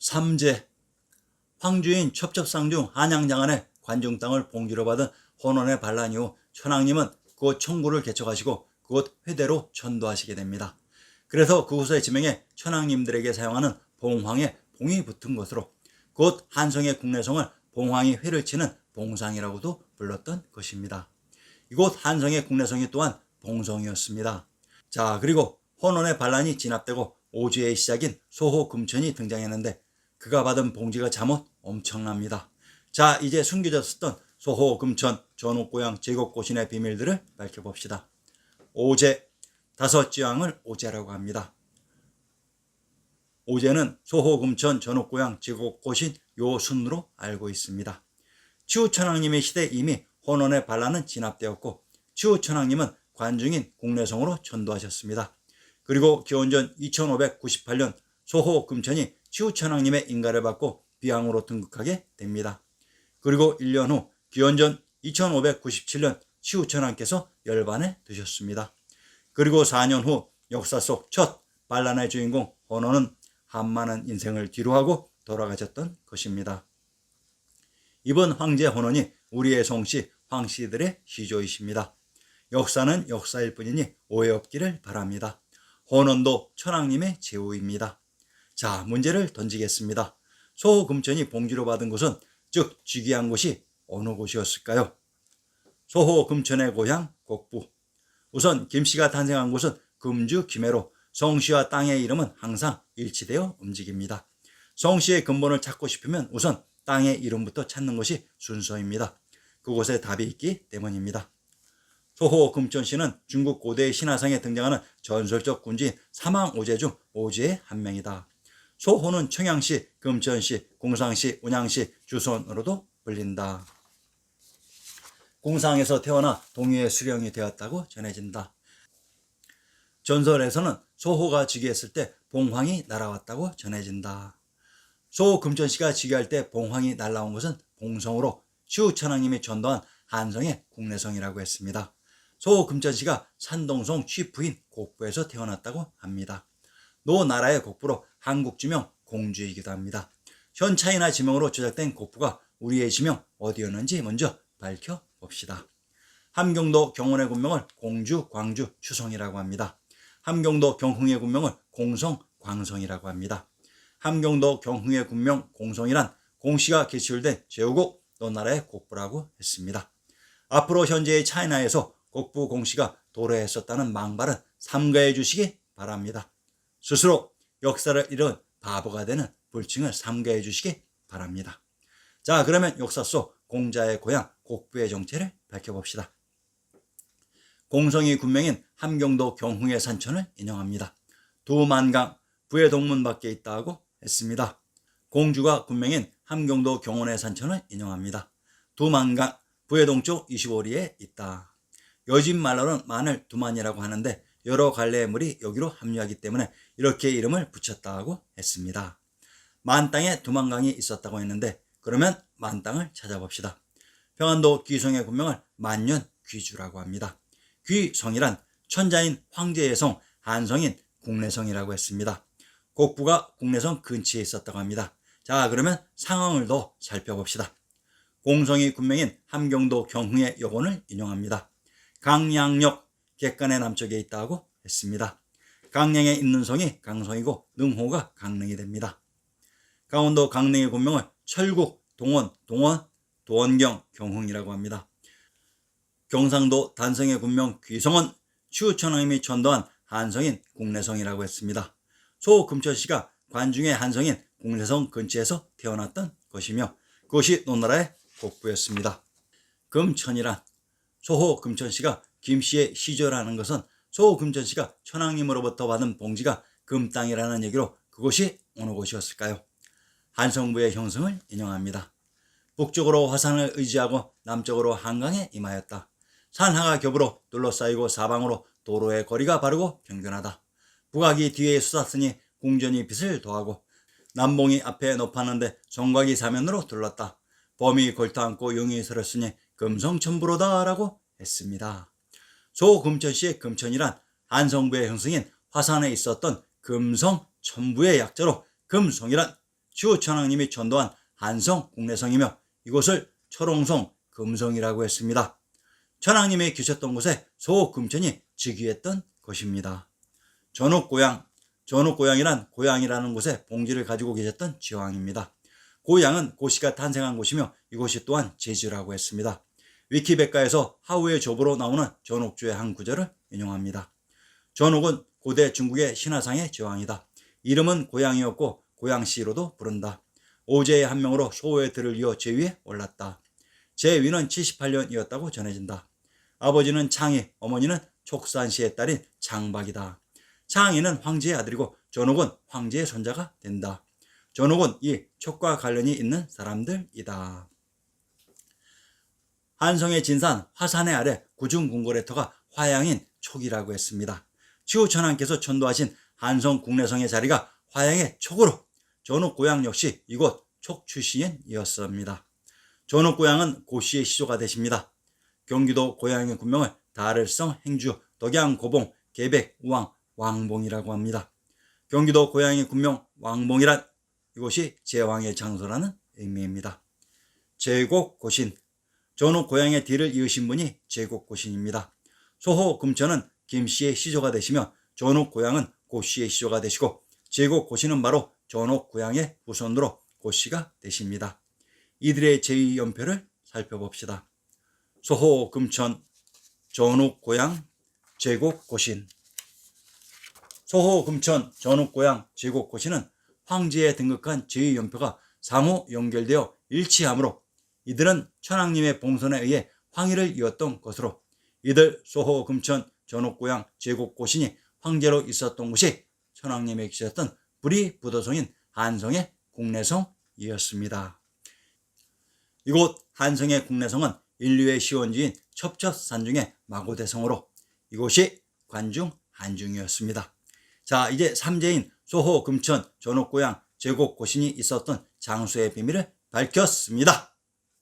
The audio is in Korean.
삼제 황주인 첩첩상중 한양장안의 관중 땅을 봉지로 받은 혼원의 반란 이후 천황님은 그곳 청구를 개척하시고 그곳 회대로 전도하시게 됩니다. 그래서 그곳의 지명에 천황님들에게 사용하는 봉황에 봉이 붙은 것으로 그곳 한성의 국내성을 봉황이 회를 치는 봉상이라고도 불렀던 것입니다. 이곳 한성의 국내성이 또한 봉성이었습니다. 자, 그리고 혼원의 반란이 진압되고 오주의 시작인 소호금천이 등장했는데 그가 받은 봉지가 잠옷 엄청납니다. 자, 이제 숨겨졌었던 소호금천 전옥고향 제국고신의 비밀들을 밝혀봅시다. 오제, 다섯지왕을 오제라고 합니다. 오제는 소호금천 전옥고향 제국고신 요순으로 알고 있습니다. 치우천황님의 시대 이미 혼원의 반란은 진압되었고 치우천황님은 관중인 국내성으로 전도하셨습니다. 그리고 기원전 2598년 소호금천이 치우천황님의 인가를 받고 비항으로 등극하게 됩니다. 그리고 1년 후 기원전 2597년 치우천황께서 열반에 드셨습니다. 그리고 4년 후 역사 속 첫 반란의 주인공 혼원은 한많은 인생을 뒤로하고 돌아가셨던 것입니다. 이번 황제 혼원이 우리의 송씨 황씨들의 시조이십니다. 역사는 역사일 뿐이니 오해 없기를 바랍니다. 혼원도 천황님의 제후입니다. 자, 문제를 던지겠습니다. 소호금천이 봉지로 받은 곳은 즉 즉위한 곳이 어느 곳이었을까요? 소호금천의 고향 곡부. 우선 김씨가 탄생한 곳은 금주 김해로 성씨와 땅의 이름은 항상 일치되어 움직입니다. 성씨의 근본을 찾고 싶으면 우선 땅의 이름부터 찾는 것이 순서입니다. 그곳에 답이 있기 때문입니다. 소호금천씨는 중국 고대의 신화상에 등장하는 전설적 군주인 사망오제 중 오제의 한 명이다. 소호는 청양시, 금천시, 공상시, 운양시, 주선으로도 불린다. 공상에서 태어나 동유의 수령이 되었다고 전해진다. 전설에서는 소호가 즉위했을 때 봉황이 날아왔다고 전해진다. 소금천씨가 즉위할 때 봉황이 날아온 것은 봉성으로 치우천황님이 전도한 한성의 국내성이라고 했습니다. 소금천씨가 산동성 취부인 곡부에서 태어났다고 합니다. 노 나라의 곡부로 한국 지명 공주이기도 합니다. 현 차이나 지명으로 조작된 곡부가 우리의 지명 어디였는지 먼저 밝혀봅시다. 함경도 경원의 군명을 공주, 광주, 추성이라고 합니다. 함경도 경흥의 군명을 공성, 광성이라고 합니다. 함경도 경흥의 군명 공성이란 공씨가 개출된 제후국 노나라의 곡부라고 했습니다. 앞으로 현재의 차이나에서 곡부 공씨가 도래했었다는 망발은 삼가해 주시기 바랍니다. 스스로 역사를 잃은 바보가 되는 불칭을 삼가해 주시기 바랍니다. 자, 그러면 역사 속 공자의 고향 곡부의 정체를 밝혀봅시다. 공성이 군명인 함경도 경흥의 산천을 인용합니다. 두만강 부의 동문 밖에 있다고 했습니다. 공주가 군명인 함경도 경원의 산천을 인용합니다. 두만강 부의 동쪽 25리에 있다. 여진 말로는 만을 두만이라고 하는데 여러 갈래의 물이 여기로 합류하기 때문에 이렇게 이름을 붙였다고 했습니다. 만 땅에 두만강이 있었다고 했는데 그러면 만 땅을 찾아봅시다. 평안도 귀성의 군명을 만년 귀주라고 합니다. 귀성이란 천자인 황제의 성 한성인 국내성이라고 했습니다. 곡부가 국내성 근처에 있었다고 합니다. 자, 그러면 상황을 더 살펴봅시다. 공성이 군명인 함경도 경흥의 여건을 인용합니다. 강양역 객간의 남쪽에 있다고 했습니다. 강양에 있는 성이 강성이고 능호가 강릉이 됩니다. 강원도 강릉의 군명을 철국, 동원, 도원경, 경흥이라고 합니다. 경상도 단성의 군명 귀성은 치우천황님이 전도한 한성인 국내성이라고 했습니다. 소금천씨가 관중의 한성인 국내성 근처에서 태어났던 것이며 그것이 노나라의 곡부였습니다. 금천이란 소호금천씨가 김씨의 시조라는 것은 소호금천씨가 천황님으로부터 받은 봉지가 금땅이라는 얘기로 그곳이 어느 곳이었을까요? 한성부의 형성을 인용합니다. 북쪽으로 화산을 의지하고 남쪽으로 한강에 임하였다. 산하가 겹으로 둘러싸이고 사방으로 도로의 거리가 바르고 경건하다. 북악이 뒤에 솟았으니 궁전이 빛을 더하고 남봉이 앞에 높았는데 성곽이 사면으로 둘렀다. 범이 걸터앉고 용이 설었으니 금성천부로다 라고 했습니다. 소금천씨의 금천이란 한성부의 형성인 화산에 있었던 금성천부의 약자로 금성이란 시우천왕님이 전도한 한성 국내성이며 이곳을 철옹성 금성이라고 했습니다. 천왕님이 계셨던 곳에 소금천이 즉위했던 것입니다. 전옥고향, 전옥고향이란 고향이라는 곳에 봉지를 가지고 계셨던 지왕입니다. 고향은 고씨가 탄생한 곳이며 이곳이 또한 제주라고 했습니다. 위키백과에서 하우의 조보로 나오는 전옥주의 한 구절을 인용합니다. 전옥은 고대 중국의 신화상의 제왕이다. 이름은 고양이였고 고양시로도 부른다. 오제의 한 명으로 소호의 들을 이어 제위에 올랐다. 제위는 78년이었다고 전해진다. 아버지는 창희, 어머니는 촉산시의 딸인 장박이다. 창희는 황제의 아들이고 전옥은 황제의 손자가 된다. 전옥은 이 촉과 관련이 있는 사람들이다. 한성의 진산 화산의 아래 구중궁궐의 터가 화양인 촉이라고 했습니다. 시우천왕께서 전도하신 한성 국내성의 자리가 화양의 촉으로 전옥고향 역시 이곳 촉 출신이었습니다. 전옥고향은 고씨의 시조가 되십니다. 경기도 고향의 군명을 다를성, 행주, 덕양, 고봉, 계백, 우왕, 왕봉이라고 합니다. 경기도 고향의 군명 왕봉이란 이곳이 제왕의 장소라는 의미입니다. 제곡고신, 전옥 고향의 뒤를 이으신 분이 제곡고신입니다. 소호 금천은 김씨의 시조가 되시며 전옥 고향은 고씨의 시조가 되시고 제곡고신은 바로 전옥 고향의 후손으로 고씨가 되십니다. 이들의 제위 연표를 살펴봅시다. 소호 금천, 전옥 고향, 제곡고신. 소호 금천, 전옥 고향, 제곡고신은 황제에 등극한 제위 연표가 상호 연결되어 일치하므로 이들은 천왕님의 봉선에 의해 황위를 이었던 것으로 이들 소호 금천 전옥고향 제곡고신이 황제로 있었던 곳이 천왕님이 계셨던 불이 부도성인 한성의 국내성이었습니다. 이곳 한성의 국내성은 인류의 시원지인 첩첩산 중의 마고대성으로 이곳이 관중 한중이었습니다. 자, 이제 3제인 소호 금천 전옥고향 제곡고신이 있었던 장소의 비밀을 밝혔습니다.